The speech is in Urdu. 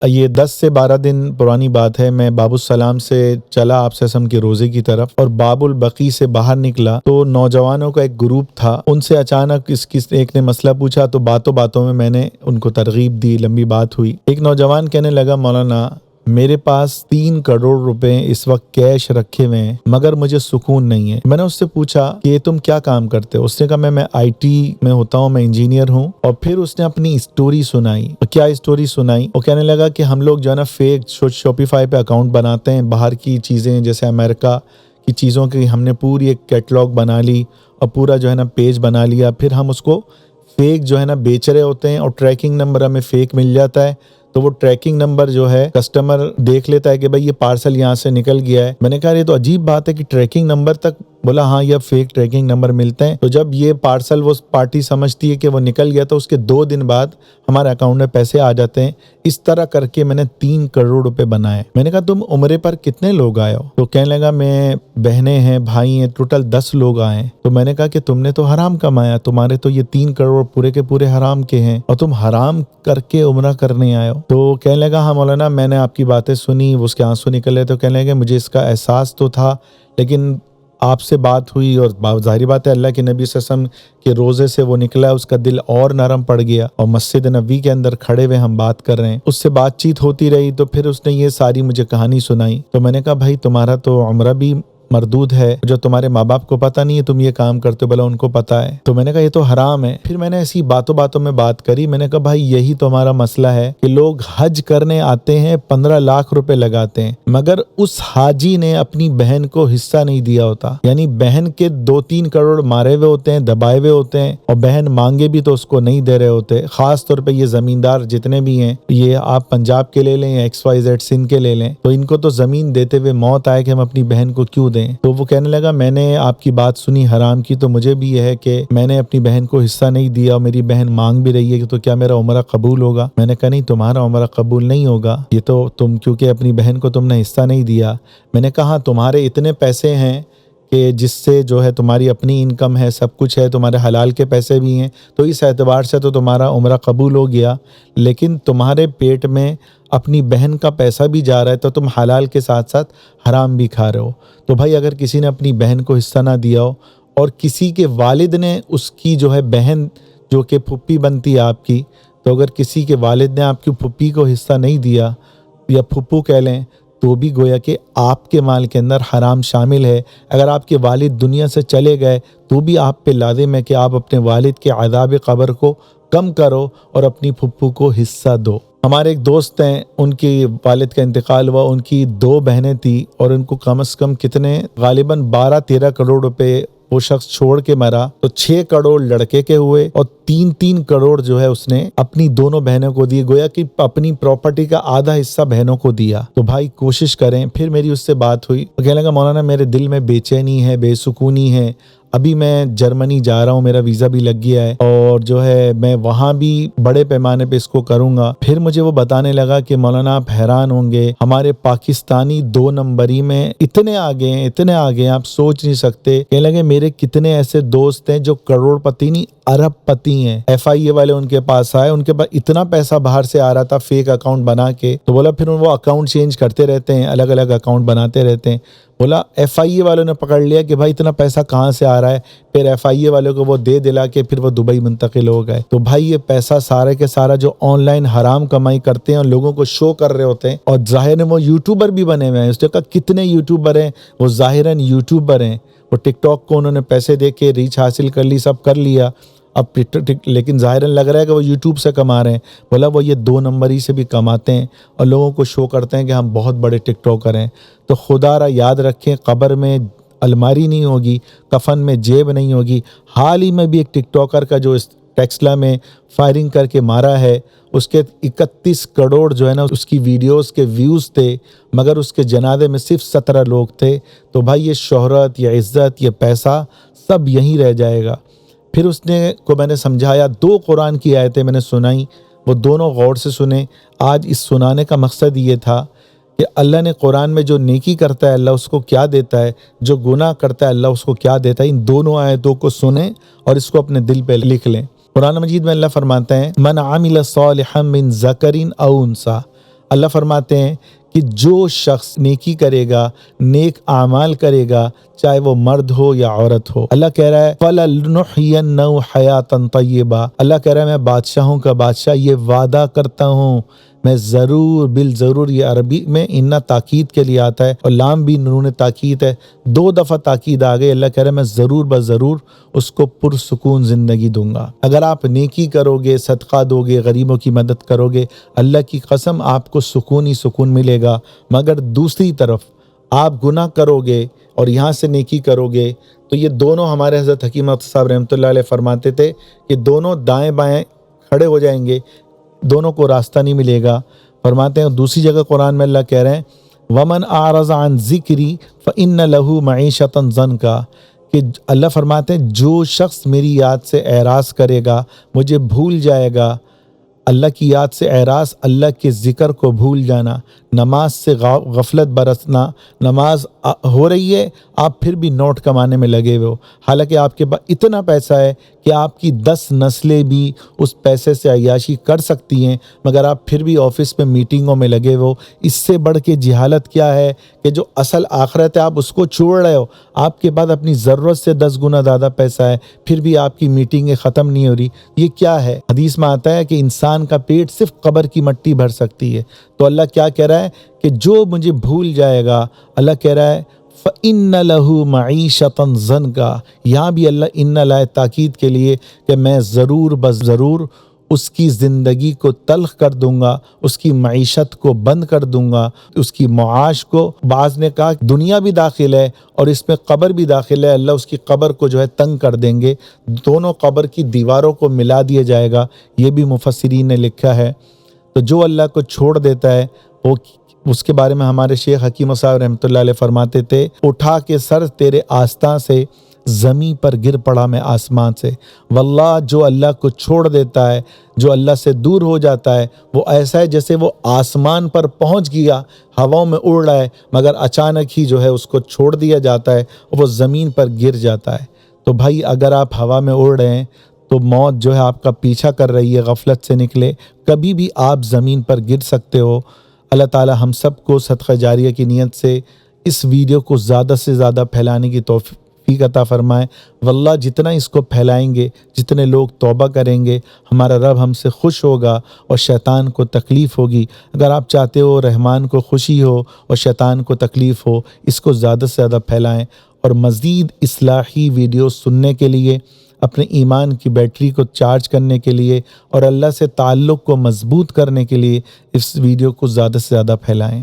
یہ 10 سے 12 دن پرانی بات ہے، میں باب السلام سے چلا آپ وسلم کے روزے کی طرف، اور باب البقیع سے باہر نکلا تو نوجوانوں کا ایک گروپ تھا، ان سے اچانک ایک نے مسئلہ پوچھا تو باتوں باتوں میں نے ان کو ترغیب دی، لمبی بات ہوئی۔ ایک نوجوان کہنے لگا مولانا میرے پاس 3 کروڑ روپے اس وقت کیش رکھے ہوئے ہیں مگر مجھے سکون نہیں ہے۔ میں نے اس سے پوچھا کہ تم کیا کام کرتے ہو؟ اس نے کہا میں آئی ٹی میں ہوتا ہوں، میں انجینئر ہوں۔ اور پھر اس نے اپنی اسٹوری سنائی۔ کیا اسٹوری سنائی؟ وہ کہنے لگا کہ ہم لوگ جو ہے نا فیک شاپیفائی پہ اکاؤنٹ بناتے ہیں، باہر کی چیزیں جیسے امریکہ کی چیزوں کی ہم نے پوری ایک کیٹلاگ بنا لی اور پورا جو ہے نا پیج بنا لیا، پھر ہم اس کو فیک جو ہے نا بیچ رہے ہوتے ہیں اور ٹریکنگ نمبر ہمیں فیک مل جاتا ہے، تو وہ ٹریکنگ نمبر جو ہے کسٹمر دیکھ لیتا ہے کہ بھائی یہ پارسل یہاں سے نکل گیا ہے۔ میں نے کہا یہ تو عجیب بات ہے کہ ٹریکنگ نمبر تک، بولا ہاں یہ فیک ٹریکنگ نمبر ملتے ہیں، تو جب یہ پارسل وہ پارٹی سمجھتی ہے کہ وہ نکل گیا تو اس کے 2 دن بعد ہمارے اکاؤنٹ میں پیسے آ جاتے ہیں۔ اس طرح کر کے میں نے 3 کروڑ روپے بنائے۔ میں نے کہا تم عمرے پر کتنے لوگ آئے ہو؟ تو کہنے لگا میں بہنیں ہیں، بھائی ہیں، ٹوٹل 10 لوگ آئے۔ تو میں نے کہا کہ تم نے تو حرام کمایا، تمہارے تو یہ 3 کروڑ پورے کے پورے حرام کے ہیں اور تم حرام کر کے عمرہ کرنے آئے ہو۔ تو کہنے لگا ہاں مولانا میں نے آپ کی باتیں سنی، اس کے آنسو نکلے، تو کہنے لگے مجھے اس کا احساس تو تھا، لیکن آپ سے بات ہوئی اور ظاہری بات ہے اللہ کے نبی صلی اللہ علیہ وسلم کے روزے سے وہ نکلا، اس کا دل اور نرم پڑ گیا، اور مسجد نبوی کے اندر کھڑے ہوئے ہم بات کر رہے ہیں، اس سے بات چیت ہوتی رہی، تو پھر اس نے یہ ساری مجھے کہانی سنائی۔ تو میں نے کہا بھائی تمہارا تو عمرہ بھی مردود ہے، جو تمہارے ماں باپ کو پتہ نہیں ہے تم یہ کام کرتے ہو، بھلا ان کو پتہ ہے۔ تو میں نے کہا یہ تو حرام ہے۔ پھر میں نے ایسی باتوں باتوں میں بات کری، میں نے کہا بھائی یہی تو ہمارا مسئلہ ہے کہ لوگ حج کرنے آتے ہیں، 15 لاکھ روپے لگاتے ہیں، مگر اس حاجی نے اپنی بہن کو حصہ نہیں دیا ہوتا، یعنی بہن کے 2-3 کروڑ مارے ہوئے ہوتے ہیں، دبائے ہوئے ہوتے ہیں، اور بہن مانگے بھی تو اس کو نہیں دے رہے ہوتے۔ خاص طور پہ یہ زمیندار جتنے بھی ہیں، یہ آپ پنجاب کے لے لیں یا XYZ سندھ کے لے لیں، تو ان کو تو زمین دیتے ہوئے موت آئے کہ ہم اپنی بہن کو کیوں دیں۔ تو وہ کہنے لگا میں نے آپ کی بات سنی حرام کی، تو مجھے بھی یہ ہے کہ میں نے اپنی بہن کو حصہ نہیں دیا اور میری بہن مانگ بھی رہی ہے تو کیا میرا عمرہ قبول ہوگا؟ میں نے کہا نہیں تمہارا عمرہ قبول نہیں ہوگا، یہ تو تم کیونکہ اپنی بہن کو تم نے حصہ نہیں دیا۔ میں نے کہا تمہارے اتنے پیسے ہیں کہ جس سے جو ہے تمہاری اپنی انکم ہے، سب کچھ ہے، تمہارے حلال کے پیسے بھی ہیں، تو اس اعتبار سے تو تمہارا عمرہ قبول ہو گیا، لیکن تمہارے پیٹ میں اپنی بہن کا پیسہ بھی جا رہا ہے تو تم حلال کے ساتھ ساتھ حرام بھی کھا رہے ہو۔ تو بھائی اگر کسی نے اپنی بہن کو حصہ نہ دیا ہو اور کسی کے والد نے اس کی جو ہے بہن جو کہ پھپھی بنتی ہے آپ کی، تو اگر کسی کے والد نے آپ کی پھپھی کو حصہ نہیں دیا یا پھپھو کہہ لیں، تو بھی گویا کہ آپ کے مال کے اندر حرام شامل ہے۔ اگر آپ کے والد دنیا سے چلے گئے تو بھی آپ پہ لازم ہے کہ آپ اپنے والد کے عذاب قبر کو کم کرو اور اپنی پھپھو کو حصہ دو۔ ہمارے ایک دوست ہیں، ان کے والد کا انتقال ہوا، ان کی 2 بہنیں تھیں اور ان کو کم از کم کتنے غالباً 12-13 کروڑ روپے وہ شخص چھوڑ کے مرا، تو 6 کروڑ لڑکے کے ہوئے اور 3-3 کروڑ جو ہے اس نے اپنی دونوں بہنوں کو دیے، گویا کہ اپنی پراپرٹی کا آدھا حصہ بہنوں کو دیا۔ تو بھائی کوشش کریں۔ پھر میری اس سے بات ہوئی، وہ کہنے لگا مولانا میرے دل میں بے چینی ہے، بے سکونی ہے، ابھی میں جرمنی جا رہا ہوں، میرا ویزا بھی لگ گیا ہے اور جو ہے میں وہاں بھی بڑے پیمانے پہ اس کو کروں گا۔ پھر مجھے وہ بتانے لگا کہ مولانا آپ حیران ہوں گے، ہمارے پاکستانی 2 نمبری میں اتنے آگے ہیں آپ سوچ نہیں سکتے۔ کہنے لگے میرے کتنے ایسے دوست ہیں جو کروڑ پتی نہیں ارب پتی ہیں۔ FIA والے ان کے پاس آئے، ان کے پاس اتنا پیسہ باہر سے آ رہا تھا فیک اکاؤنٹ بنا کے، تو بولا پھر وہ اکاؤنٹ چینج کرتے رہتے ہیں، الگ الگ اکاؤنٹ بناتے رہتے ہیں۔ بولا FIA والوں نے پکڑ لیا کہ بھائی اتنا پیسہ کہاں سے آ رہا ہے، پھر FIA والوں کو وہ دے دلا کے پھر وہ دبئی منتقل ہو گئے۔ تو بھائی یہ پیسہ سارے کے سارا جو آن لائن حرام کمائی کرتے ہیں اور لوگوں کو شو کر رہے ہوتے ہیں، اور ظاہر وہ یوٹیوبر بھی بنے ہوئے ہیں۔ اس نے کہا کتنے یوٹیوبر ہیں، وہ ظاہراً یوٹیوبر ہیں، وہ ٹک ٹاک کو انہوں نے پیسے دے کے ریچ حاصل کر لی، سب کر لیا، اب لیکن ظاہراً لگ رہا ہے کہ وہ یوٹیوب سے کما رہے ہیں۔ بولا وہ یہ 2 نمبری سے بھی کماتے ہیں اور لوگوں کو شو کرتے ہیں کہ ہم بہت بڑے ٹک ٹاکر ہیں۔ تو خدا را یاد رکھیں، قبر میں الماری نہیں ہوگی، کفن میں جیب نہیں ہوگی۔ حال ہی میں بھی ایک ٹک ٹاکر کا جو ٹیکسلا میں فائرنگ کر کے مارا ہے، اس کے 31 کروڑ جو ہے نا اس کی ویڈیوز کے ویوز تھے، مگر اس کے جنازے میں صرف 17 لوگ تھے۔ تو بھائی یہ شہرت، یہ عزت، یہ پیسہ سب یہیں رہ جائے گا۔ پھر اس نے کو میں نے سمجھایا، 2 قرآن کی آیتیں میں نے سنائی، وہ دونوں غور سے سنیں۔ آج اس سنانے کا مقصد یہ تھا کہ اللہ نے قرآن میں جو نیکی کرتا ہے اللہ اس کو کیا دیتا ہے، جو گناہ کرتا ہے اللہ اس کو کیا دیتا ہے۔ ان دونوں آیتوں کو سنیں اور اس کو اپنے دل پہ لکھ لیں۔ قرآن مجید میں اللہ فرماتا ہے من عمل صالحا من ذکر او انثی، اللہ فرماتے ہیں کہ جو شخص نیکی کرے گا، نیک اعمال کرے گا، چاہے وہ مرد ہو یا عورت ہو، اللہ کہہ رہا ہے فَلَنُحْيِيَنَّهُ حَيَاةً طَيِّبَةً، اللہ کہہ رہا ہے میں بادشاہوں کا بادشاہ یہ وعدہ کرتا ہوں، میں ضرور بالضرور، یہ عربی میں انا تاکید کے لیے آتا ہے اور لام بھی نون تاکید ہے، 2 دفعہ تاکید آ گئی، اللہ کہہ رہا ہے میں ضرور بضرور اس کو پرسکون زندگی دوں گا۔ اگر آپ نیکی کرو گے، صدقہ دو گے، غریبوں کی مدد کرو گے، اللہ کی قسم آپ کو سکون ہی سکون ملے گا۔ مگر دوسری طرف آپ گناہ کرو گے اور یہاں سے نیکی کرو گے تو یہ دونوں، ہمارے حضرت حکیم صاحب رحمۃ اللہ علیہ فرماتے تھے کہ دونوں دائیں بائیں کھڑے ہو جائیں گے، دونوں کو راستہ نہیں ملے گا۔ فرماتے ہیں دوسری جگہ قرآن میں اللہ کہہ رہے ہیں وَمَنْ أَعْرَضَ عَنْ ذِكْرِي فَإِنَّ لَهُ مَعِيشَةً ضَنْكَ، کہ اللہ فرماتے ہیں جو شخص میری یاد سے اعراض کرے گا، مجھے بھول جائے گا، اللہ کی یاد سے اعراض، اللہ کے ذکر کو بھول جانا، نماز سے غفلت برتنا، نماز ہو رہی ہے آپ پھر بھی نوٹ کمانے میں لگے ہوئے ہو، حالانکہ آپ کے پاس اتنا پیسہ ہے کہ آپ کی 10 نسلیں بھی اس پیسے سے عیاشی کر سکتی ہیں، مگر آپ پھر بھی آفس میں میٹنگوں میں لگے ہوئے ہو۔ اس سے بڑھ کے جہالت کیا ہے کہ جو اصل آخرت ہے آپ اس کو چھوڑ رہے ہو، آپ کے پاس اپنی ضرورت سے 10 گنا زیادہ پیسہ ہے پھر بھی آپ کی میٹنگیں ختم نہیں ہو رہی، یہ کیا ہے؟ حدیث میں آتا ہے کہ انسان کا پیٹ صرف قبر کی مٹی بھر سکتی ہے۔ تو اللہ کیا کہہ رہا ہے کہ جو مجھے بھول جائے گا، اللہ کہہ رہا ہے فَإِنَّ لَهُ مَعِيشَةً ضَنْكَ، یہاں بھی اللہ ان لائے تاکید کے لیے کہ میں ضرور ضرور اس کی زندگی کو تلخ کر دوں گا، اس کی معیشت کو بند کر دوں گا، اس کی معاش کو، بعض نے کہا دنیا بھی داخل ہے اور اس میں قبر بھی داخل ہے، اللہ اس کی قبر کو جو ہے تنگ کر دیں گے، دونوں قبر کی دیواروں کو ملا دیا جائے گا، یہ بھی مفسرین نے لکھا ہے۔ تو جو اللہ کو چھوڑ دیتا ہے وہ، اس کے بارے میں ہمارے شیخ حکیم صاحب رحمۃ اللہ علیہ فرماتے تھے اٹھا کے سر تیرے آستاں سے، زمیں پر گر پڑا میں آسمان سے۔ واللہ جو اللہ کو چھوڑ دیتا ہے، جو اللہ سے دور ہو جاتا ہے، وہ ایسا ہے جیسے وہ آسمان پر پہنچ گیا، ہواؤں میں اڑ رہا ہے، مگر اچانک ہی جو ہے اس کو چھوڑ دیا جاتا ہے، وہ زمین پر گر جاتا ہے۔ تو بھائی اگر آپ ہوا میں اڑ رہے ہیں تو موت جو ہے آپ کا پیچھا کر رہی ہے، غفلت سے نکلے، کبھی بھی آپ زمین پر گر سکتے ہو۔ اللہ تعالی ہم سب کو صدقہ جاریہ کی نیت سے اس ویڈیو کو زیادہ سے زیادہ پھیلانے کی توفیق عطا فرمائے۔ واللہ جتنا اس کو پھیلائیں گے، جتنے لوگ توبہ کریں گے، ہمارا رب ہم سے خوش ہوگا اور شیطان کو تکلیف ہوگی۔ اگر آپ چاہتے ہو رحمان کو خوشی ہو اور شیطان کو تکلیف ہو، اس کو زیادہ سے زیادہ پھیلائیں، اور مزید اصلاحی ویڈیو سننے کے لیے، اپنے ایمان کی بیٹری کو چارج کرنے کے لیے اور اللہ سے تعلق کو مضبوط کرنے کے لیے اس ویڈیو کو زیادہ سے زیادہ پھیلائیں۔